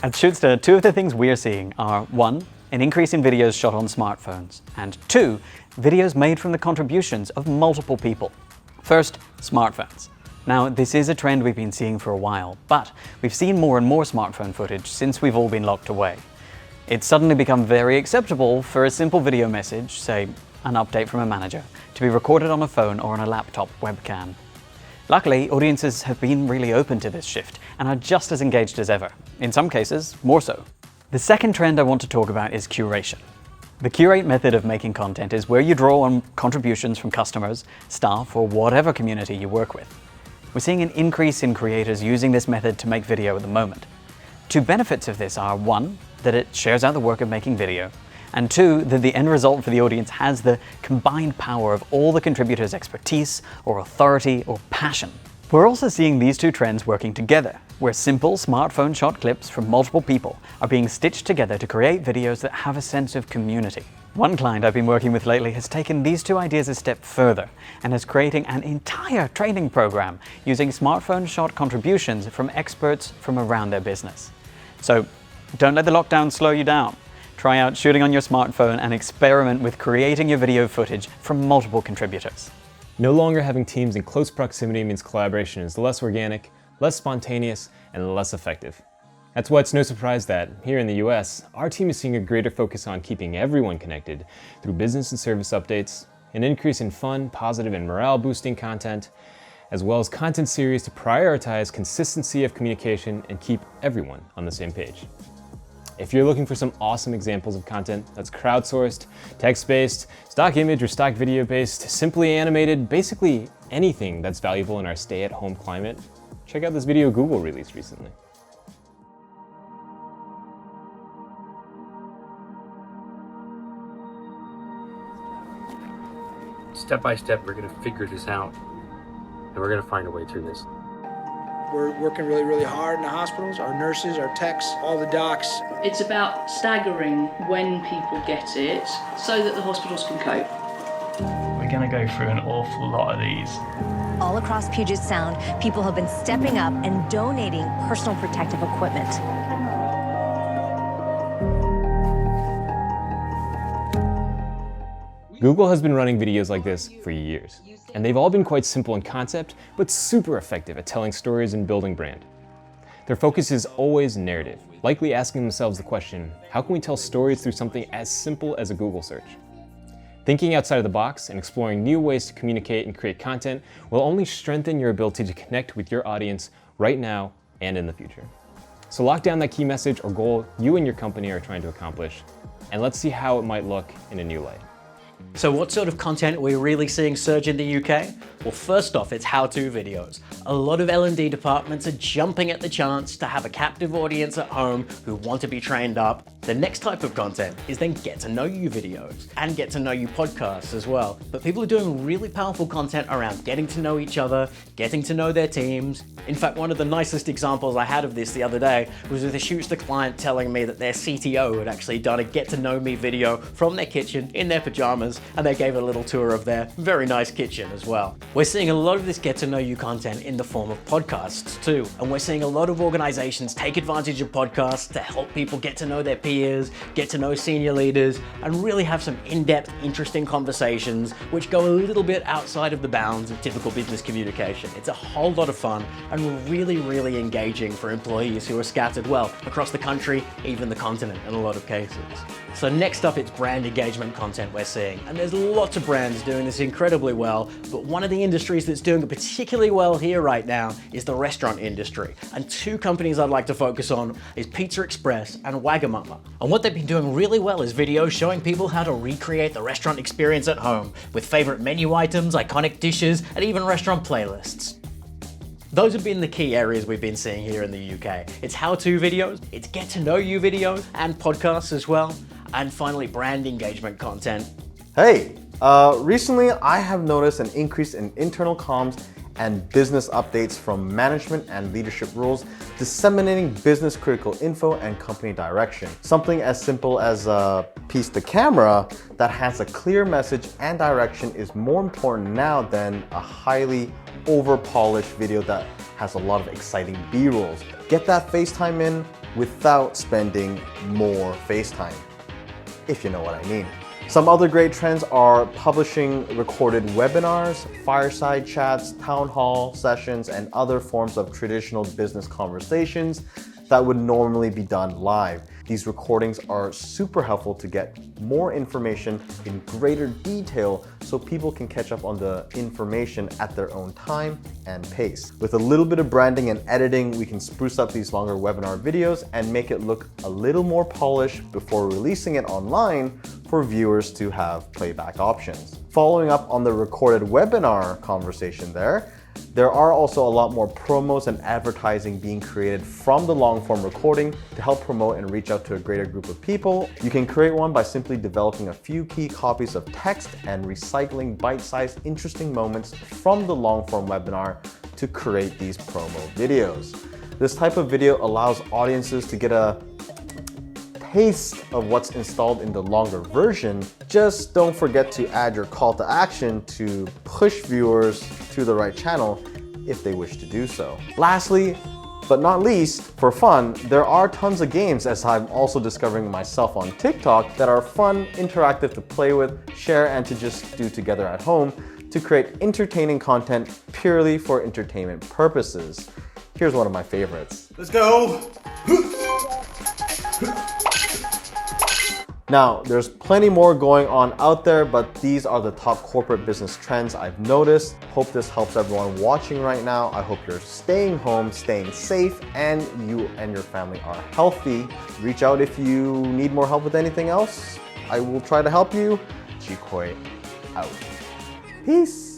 At Shootster, two of the things we're seeing are 1. An increase in videos shot on smartphones, and 2. Videos made from the contributions of multiple people. First, smartphones. Now, this is a trend we've been seeing for a while, but we've seen more and more smartphone footage since we've all been locked away. It's suddenly become very acceptable for a simple video message, say an update from a manager, to be recorded on a phone or on a laptop webcam. Luckily, audiences have been really open to this shift and are just as engaged as ever, in some cases, more so. The second trend I want to talk about is curation. The Curate method of making content is where you draw on contributions from customers, staff, or whatever community you work with. We're seeing an increase in creators using this method to make video at the moment. Two benefits of this are 1, that it shares out the work of making video, and 2, that the end result for the audience has the combined power of all the contributors' expertise, or authority, or passion. We're also seeing these two trends working together, where simple smartphone shot clips from multiple people are being stitched together to create videos that have a sense of community. One client I've been working with lately has taken these two ideas a step further and is creating an entire training program using smartphone shot contributions from experts from around their business. So don't let the lockdown slow you down. Try out shooting on your smartphone and experiment with creating your video footage from multiple contributors. No longer having teams in close proximity means collaboration is less organic, less spontaneous, and less effective. That's why it's no surprise that, here in the US, our team is seeing a greater focus on keeping everyone connected through business and service updates, an increase in fun, positive, and morale-boosting content, as well as content series to prioritize consistency of communication and keep everyone on the same page. If you're looking for some awesome examples of content that's crowdsourced, text-based, stock image or stock video-based, simply animated, basically anything that's valuable in our stay-at-home climate, check out this video Google released recently. Step by step, we're going to figure this out, and we're going to find a way through this. We're working really, really hard in the hospitals, our nurses, our techs, all the docs. It's about staggering when people get it so that the hospitals can cope. We're going to go through an awful lot of these. All across Puget Sound, people have been stepping up and donating personal protective equipment. Google has been running videos like this for years, and they've all been quite simple in concept, but super effective at telling stories and building brand. Their focus is always narrative, likely asking themselves the question, how can we tell stories through something as simple as a Google search? Thinking outside of the box and exploring new ways to communicate and create content will only strengthen your ability to connect with your audience right now and in the future. So lock down that key message or goal you and your company are trying to accomplish, and let's see how it might look in a new light. So what sort of content are we really seeing surge in the UK? Well, first off, it's how-to videos. A lot of L&D departments are jumping at the chance to have a captive audience at home who want to be trained up. The next type of content is then get-to-know-you videos and get-to-know-you podcasts as well. But people are doing really powerful content around getting to know each other, getting to know their teams. In fact, one of the nicest examples I had of this the other day was with a Shootster client telling me that their CTO had actually done a get-to-know-me video from their kitchen in their pajamas, and they gave a little tour of their very nice kitchen as well. We're seeing a lot of this get-to-know-you content in the form of podcasts too, and we're seeing a lot of organizations take advantage of podcasts to help people get to know their peers, get to know senior leaders, and really have some in-depth, interesting conversations which go a little bit outside of the bounds of typical business communication. It's a whole lot of fun and really, really engaging for employees who are scattered, well, across the country, even the continent in a lot of cases. So next up, it's brand engagement content we're seeing, and there's lots of brands doing this incredibly well, but one of the industries that's doing it particularly well here right now is the restaurant industry. And two companies I'd like to focus on is Pizza Express and Wagamama. And what they've been doing really well is videos showing people how to recreate the restaurant experience at home with favorite menu items, iconic dishes, and even restaurant playlists. Those have been the key areas we've been seeing here in the UK. It's how-to videos, it's get-to-know-you videos, and podcasts as well, and finally brand engagement content. Hey, recently I have noticed an increase in internal comms and business updates from management and leadership roles, disseminating business critical info and company direction. Something as simple as a piece to camera that has a clear message and direction is more important now than a highly over-polished video that has a lot of exciting B-rolls. Get that FaceTime in without spending more FaceTime, if you know what I mean. Some other great trends are publishing recorded webinars, fireside chats, town hall sessions, and other forms of traditional business conversations that would normally be done live. These recordings are super helpful to get more information in greater detail so people can catch up on the information at their own time and pace. With a little bit of branding and editing, we can spruce up these longer webinar videos and make it look a little more polished before releasing it online for viewers to have playback options. Following up on the recorded webinar conversation there are also a lot more promos and advertising being created from the long form recording to help promote and reach out to a greater group of people. You can create one by simply developing a few key copies of text and recycling bite-sized interesting moments from the long form webinar to create these promo videos. This type of video allows audiences to get a taste of what's installed in the longer version. Just don't forget to add your call to action to push viewers to the right channel if they wish to do so. Lastly, but not least, for fun, there are tons of games, as I'm also discovering myself on TikTok, that are fun, interactive to play with, share, and to just do together at home to create entertaining content purely for entertainment purposes. Here's one of my favorites. Let's go! Now, there's plenty more going on out there, but these are the top corporate business trends I've noticed. Hope this helps everyone watching right now. I hope you're staying home, staying safe, and you and your family are healthy. Reach out if you need more help with anything else. I will try to help you. Ji Kui out. Peace.